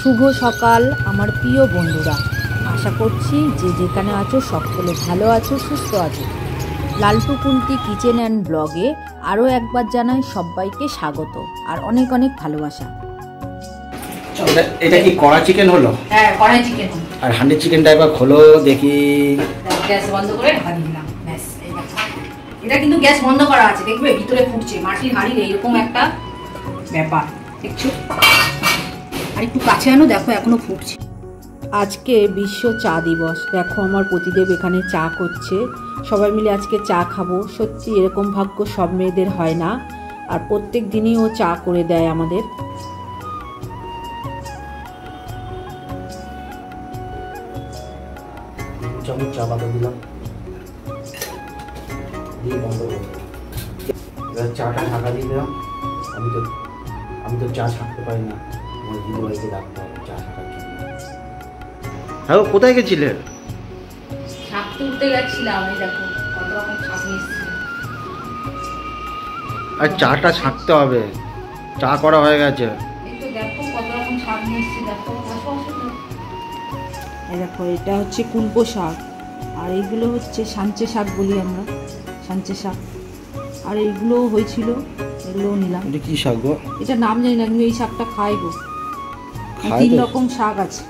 শুভ সকাল আমার প্রিয় বন্ধুরা, আশা করছি যে যেখানে আছো সকলে ভালো আছো, সুস্থ আছো। লালটু কুন্তি কিচেন অ্যান্ড ব্লগে আরও একবার জানাই সবাইকে স্বাগত আর অনেক অনেক ভালোবাসা। এটা কি কড়া চিকেন হলো? হ্যাঁ, কড়াই চিকেন। আর হান্ডি চিকেনটা একবার খোলো দেখি। গ্যাস বন্ধ করে ঢাকা দিলাম, ব্যাস। এটা কিন্তু গ্যাস বন্ধ করা আছে, দেখবে ভিতরে ফুটছে। মাটির হাঁড়ির এইরকম একটা ব্যাপার, দেখছো? আর একটু কাছে আনো, দেখো এখনো ফুটছে। আজকে বিশ্ব চা দিবস। দেখো আমার পতিদেব এখানে চা করছে, সবাই মিলে আজকে চা খাবো। সত্যি এরকম ভাগ্য সব মেয়েদের হয় না, আর প্রত্যেক দিনই ও চা করে দেয় আমাদের। চামচ চা পাতা দিলাম, দিয়ে বন্ধ করবো। এবার চাটা ঢাকা দিয়ে দিলাম। আমি তো চা ছাঁকতে পারি না, আমার দিদিভাইকে ডাকতে হবে চা ছাঁকার জন্য। হ্যাঁ, কোথায় গেছিলে? শাক তুলতে গেছিলাম, এই দেখো কত রকম শাক নিয়েছি। আর চাটা ছাঁকতে হবে, চা করা হয়ে গেছে। এই তো দেখো কত রকম শাক নিয়েছি, দেখো। এই দেখো, এটা হচ্ছে কুলপো শাক, আর এইগুলো হচ্ছে সাঞ্চে শাক বলি আমরা, সাঞ্চে শাক। আর এইগুলো হয়েছিল, এগুলোও নিলাম। এটা কি শাক গো? এটা নাম জানি না, কিন্তু এই শাকটা খাই গো। 3 রকম শাক আছে।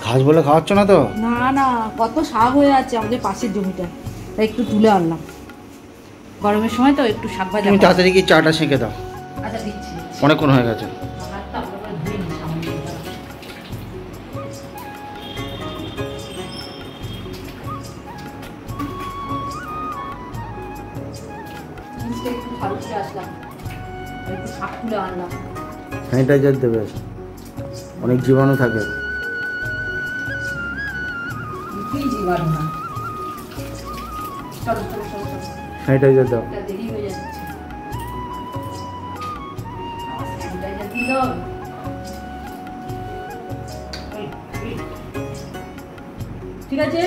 ঘাস বলে খাওয়াচ্ছ না তো? না না, কত শাক হয়ে আছে আমাদের পাশের জমিটা, তাই একটু তুলে আনলাম। গরমের সময় তো একটু শাক ভাজা। তুমি তাড়াতাড়ি কি চাটা ছেঁকে দাও। আচ্ছা, দিচ্ছি। অনেকক্ষণ হয়ে গেছে। স্যানিটাইজার দেবে, অনেক জীবাণু থাকে। স্যানিটাইজার দাও। ঠিক আছে,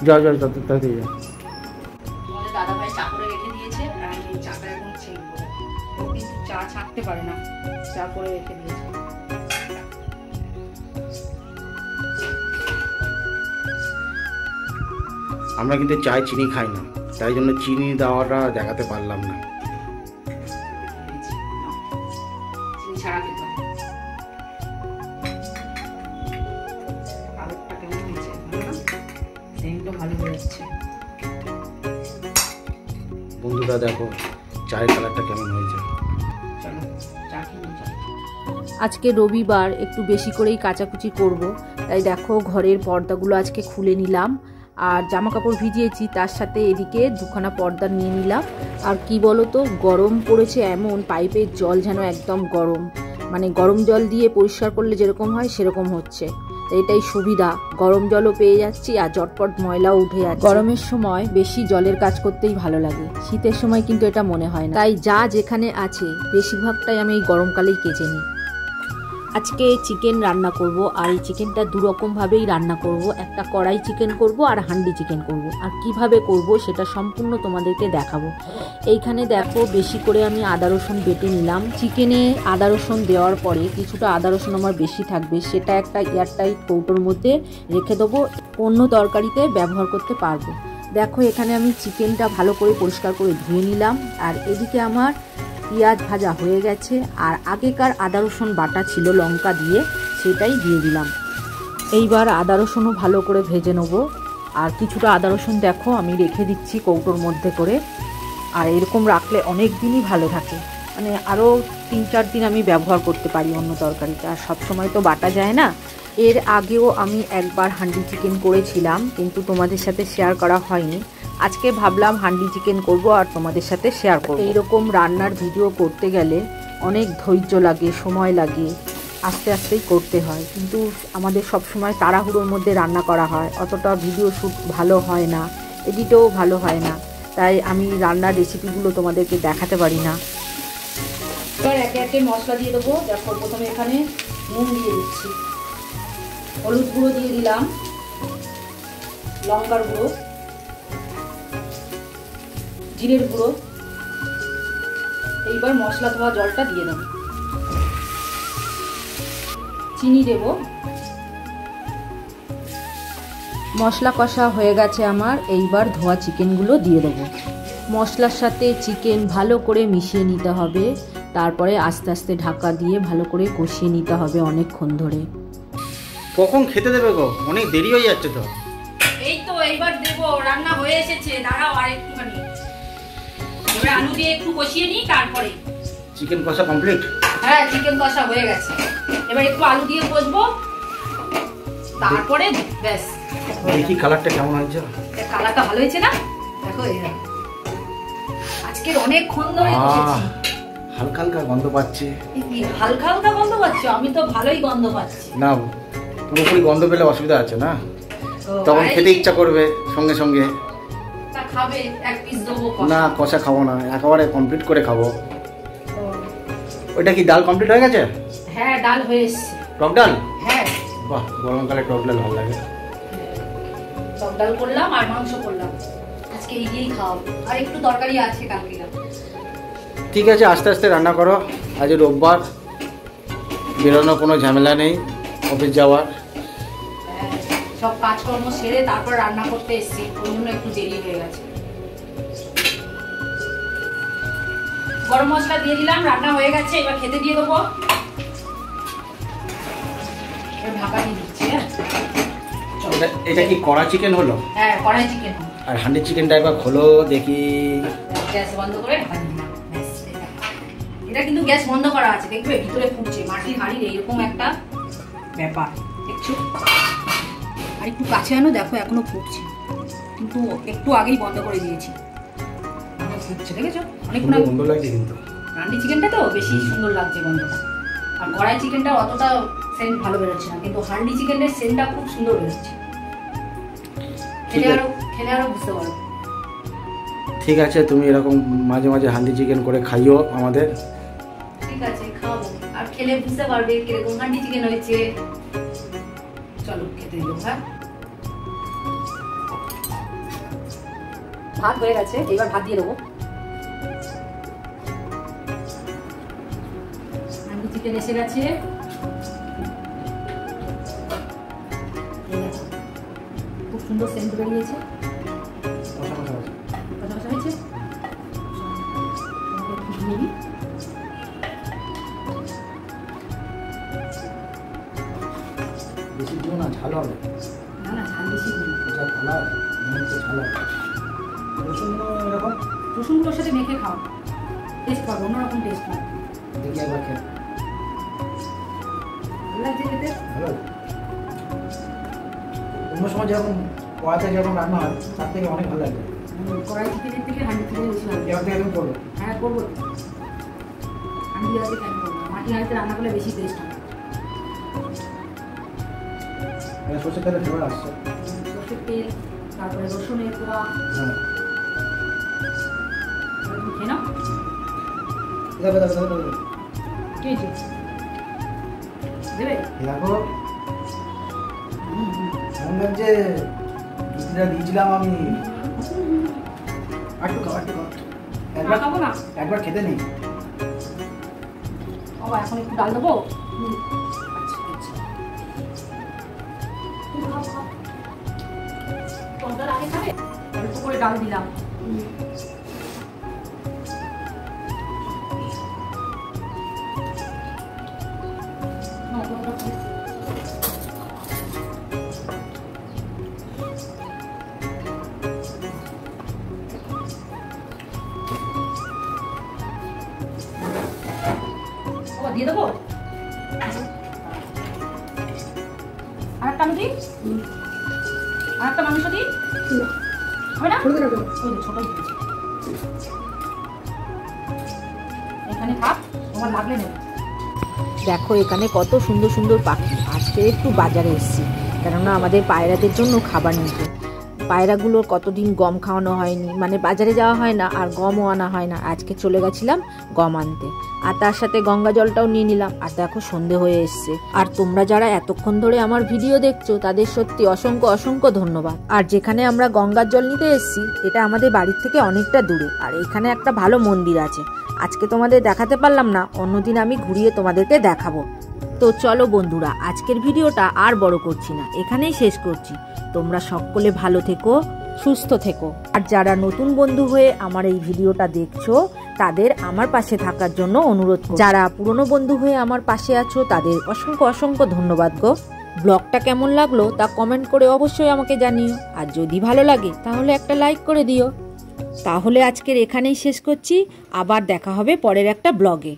যাও যাও তাড়াতাড়ি যাও। দাদা ভাই চা করে রেখে দিয়েছে, আর আমি চাটা এখন ছেঁকবো। ও কিন্তু চা ছাঁকতে পারে না, চা করে রেখে দিয়েছে। আমরা কিন্তু চায় চিনি খাই না, তাই জন্য চিনি দেওয়াটা দেখাতে পারলাম না। চিনি ছাড়া খেতে হবে। কালারটা কেমন হয়েছে? সেন্টটা ভালো হয়ে যাচ্ছে। বন্ধুরা দেখো চায়ের কালারটা কেমন হয়েছে। চলো চা খেয়ে নিই। আজকে রবিবার, একটু বেশি করেই কাচাকুচি করব, তাই দেখো ঘরের পর্দাগুলো আজকে খুলে নিলাম। আর জামা কাপড় ভিজিয়েছি, তার সাথে এদিকে 2খানা পর্দা নিয়ে নিলাম। আর কি বলো তো, গরম পড়েছে এমন, পাইপের জল যেন একদম গরম, মানে গরম জল দিয়ে পরিষ্কার করলে যেরকম হয় সেরকম হচ্ছে। এটাই সুবিধা, গরম জলও পেয়ে যাচ্ছি আর ঝটপট ময়লাও উঠে যাচ্ছে। গরমের সময় বেশি জলের কাজ করতেই ভালো লাগে, শীতের সময় কিন্তু এটা মনে হয় না। তাই যা যেখানে আছে বেশিরভাগটাই আমি এই গরমকালেই কেচে নিই। আজকে চিকেন রান্না করব, আর এই চিকেনটা 2 রকমভাবেই রান্না করব। একটা কড়াই চিকেন করব আর হান্ডি চিকেন করব। আর কিভাবে করব সেটা সম্পূর্ণ তোমাদেরকে দেখাবো। এইখানে দেখো বেশি করে আমি আদা রসুন বেটে নিলাম। চিকেনে আদা রসুন দেওয়ার পরে কিছুটা আদা রসুন আমার বেশি থাকবে, সেটা একটা এয়ারটাইট কৌটোর মধ্যে রেখে দেবো, অন্য তরকারিতে ব্যবহার করতে পারবো। দেখো এখানে আমি চিকেনটা ভালো করে পরিষ্কার করে ধুয়ে নিলাম। আর এদিকে আমার পেঁয়াজ ভাজা হয়ে গেছে, আর আগেকার আদা রসুন বাটা ছিল লঙ্কা দিয়ে, সেটাই দিয়ে দিলাম। এইবার আদা রসুনও ভালো করে ভেজে নেবো। আর কিছুটা আদা রসুন দেখো আমি রেখে দিচ্ছি কৌটোর মধ্যে করে। আর এরকম রাখলে অনেক দিনই ভালো থাকে, মানে আরও 3-4 দিন আমি ব্যবহার করতে পারি অন্য তরকারিতে। আর সবসময় তো বাটা যায় না। এর আগেও আমি একবার হান্ডি চিকেন করেছিলাম, কিন্তু তোমাদের সাথে শেয়ার করা হয়নি। আজকে ভাবলাম হান্ডি চিকেন করব আর তোমাদের সাথে শেয়ার করব। এইরকম রান্নার ভিডিও করতে গেলে অনেক ধৈর্য লাগে, সময় লাগে, আস্তে আস্তেই করতে হয়। কিন্তু আমাদের সব সময় তাড়াহুড়োর মধ্যে রান্না করা হয়, অতটা ভিডিও শ্যুট ভালো হয় না, এডিটও ভালো হয় না, তাই আমি রান্নার রেসিপিগুলো তোমাদেরকে দেখাতে পারি না। এবার একে একে মশলা দিয়ে দেবো। দেখো প্রথমে এখানে নুন দিয়ে দিচ্ছি, হলুদ গুঁড়ো দিয়ে দিলাম, লঙ্কার গুঁড়ো, জিরের গুঁড়ো। এইবার মশলা ধোয়া জলটা দিয়ে দেবো। চিনি দেব। মশলা কষা হয়ে গেছে আমার, এইবার ধোয়া চিকেনগুলো দিয়ে দেবো। মশলার সাথে চিকেন ভালো করে মিশিয়ে নিতে হবে, তারপরে আস্তে আস্তে ঢাকা দিয়ে ভালো করে কষিয়ে নিতে হবে অনেকক্ষণ ধরে। কখন খেতে দেবে গো? অনেক দেরি হয়ে যাচ্ছে তো। এই তো এইবার দেবো, রান্না হয়ে এসেছে, দাঁড়াও আর একটুখানি। এবার আলু দিয়ে একটু কষিয়ে নিই, তারপরে চিকেন কষা কমপ্লিট? হ্যাঁ, চিকেন কষা হয়ে গেছে। এবার একটু আলু দিয়ে কষবো, তারপরে ব্যাস। দেখি কালারটা কেমন হয়েছে। কালারটা ভালো হয়েছে না? দেখো আজকের অনেকক্ষণ ধরে কষেছি। হালকা হালকা গন্ধ পাচ্ছে। হালকা হালকা গন্ধ পাচ্ছ? আমি তো ভালোই গন্ধ পাচ্ছি। না, পুরোপুরি গন্ধ পেলে অসুবিধা আছে না, তখন খেতে ইচ্ছা করবে সঙ্গে সঙ্গে। খাবে এক পিস দেবো? না, কষা খাবো না, একেবারে কমপ্লিট করে খাবো। ওইটা কি ডাল কমপ্লিট হয়ে গেছে? হ্যাঁ, ডাল হয়ে এসেছে। টক ডাল? হ্যাঁ। বাহ, গরমকালে টক ডাল ভালো লাগে। টক ডাল করলাম আর মাংস করলাম, আজকে এই দিয়েই খাওয়াবো। আর একটু তরকারি আছে কালকে। ঠিক আছে, আস্তে আস্তে রান্না করো। আজ রোববার, বেরোনো কোনো ঝামেলা নেই, অফিস যাওয়ার। সব কাজকর্ম সেরে তারপর রান্না করতে এসেছি, ওই জন্য একটু দেরি হয়ে গেছে। গরম মশলা দিয়ে দিলাম, রান্না হয়ে গেছে, এবার খেতে দিয়ে দেবো। ঢাকা দিয়ে দিচ্ছি। এটা কি কড়া চিকেন হলো? হ্যাঁ, কড়াই চিকেন। আর হান্ডি চিকেনটা একবার খোলো দেখি। গ্যাস বন্ধ করে ঢাকা দিলাম। এটা কিন্তু গ্যাস বন্ধ করা আছে, দেখবে ভিতরে ফুটছে। মাটির হাঁড়ির এইরকম একটা ব্যাপার, দেখছো? আর একটু কাছে আনো, দেখো এখনো ফুটছে, কিন্তু একটু আগেই বন্ধ করে দিয়েছি। ফুটছে, দেখেছো? অনেকক্ষণ গন্ধ লাগছে কিন্তু। হান্ডি চিকেনটা তো বেশি সুন্দর লাগছে গন্ধটা, আর কড়াই চিকেনটা অতটা সেন্ট ভালো বেরোচ্ছে না, কিন্তু হান্ডি চিকেনের সেন্টটা খুব সুন্দর বেরোচ্ছে। খেলে আরো বুঝতে পারো। ঠিক আছে, তুমি এরকম মাঝে মাঝে হান্ডি চিকেন করে খাইও আমাদের। ঠিক আছে, খাওয়াবো, আর খেলে বুঝতে পারবে কিরকম হান্ডি চিকেন হয়েছে। চলো খেতে দিও। হ্যাঁ, ভাত হয়ে গেছে, এবার ভাত দিয়ে দেবো। হান্ডি চিকেন এসে গেছে, খুব সুন্দর সেন্ট বেরিয়েছে। বেশি দিও না, ঝাল হবে। না, ঝাল বেশি দিই। রসুনগুলোর সাথে মেখে খাও, টেস্ট পাবো, অন্যরকম টেস্ট পাবো। দেখি একবার খেয়ে। ভালো লাগছে খেতে? ভালো। অন্য সময় যেরকম কড়াতে যেরকম রান্না হয় তার থেকে অনেক ভালো লাগে। কড়াই চিকেনের থেকে হান্ডি চিকেন বেশি ভালো। এবার থেকে তুমি করবে? হ্যাঁ, করবো। হান্ডি আছে কেন করবো? মাটি হাঁড়িতে রান্না করলে বেশি টেস্ট হয়। সরষের তেলে ফ্লেভার আসছে। সরষের তেল, তারপরে রসুনের কোয়া। হ্যাঁ, খেয়ে নাও। দেবে। কি হয়েছে? দেবে? দেখো এমন লাগছে দুধটা দিয়েছিলাম আমি। একটু খাও। একবার খাবো না? একবার খেতে নেই। বাবা, এখন একটু ডাল দেবো। আচ্ছা, খাও। আগে খাবে, অল্প করে ডাল দিলাম। দিয়ে দেবো আরেকটা আলু দিই, আরেকটা মাংস দিই, হবে না? ছোট এখানে থাক, তোমার লাগলে নেবে। দেখো এখানে কত সুন্দর সুন্দর পাখি। আজকে একটু বাজারে এসেছি, কেননা আমাদের পায়রাদের জন্য খাবার নিতে। পায়রাগুলোর কতদিন গম খাওয়ানো হয়নি, মানে বাজারে যাওয়া হয় না আর গমও আনা হয় না। আজকে চলে গেছিলাম গম আনতে, আর তার সাথে গঙ্গা জলটাও নিয়ে নিলাম। আর দেখো সন্ধে হয়ে এসছে। আর তোমরা যারা এতক্ষণ ধরে আমার ভিডিও দেখছো তাদের সত্যি অসংখ্য অসংখ্য ধন্যবাদ। আর যেখানে আমরা গঙ্গার জল নিতে এসেছি এটা আমাদের বাড়ির থেকে অনেকটা দূরে, আর এখানে একটা ভালো মন্দির আছে। আজকে তোমাদের দেখাতে পারলাম না, অন্যদিন আমি ঘুরিয়ে তোমাদেরকে দেখাবো। তো চলো বন্ধুরা, আজকের ভিডিওটা আর বড় করছি না, এখানেই শেষ করছি। তোমরা সকলে ভালো থেকো, সুস্থ থেকো। আর যারা নতুন বন্ধু হয়ে আমার এই ভিডিওটা দেখছো তাদের আমার পাশে থাকার জন্য অনুরোধ করছি। যারা পুরনো বন্ধু হয়ে আমার পাশে আছো তাদের অসংখ্য অসংখ্য ধন্যবাদ গো। ব্লগটা কেমন লাগলো তা কমেন্ট করে অবশ্যই আমাকে জানিও। আর যদি ভালো লাগে তাহলে একটা লাইক করে দিও। তাহলে আজকের এখানেই শেষ করছি, আবার দেখা হবে পরের একটা ব্লগে।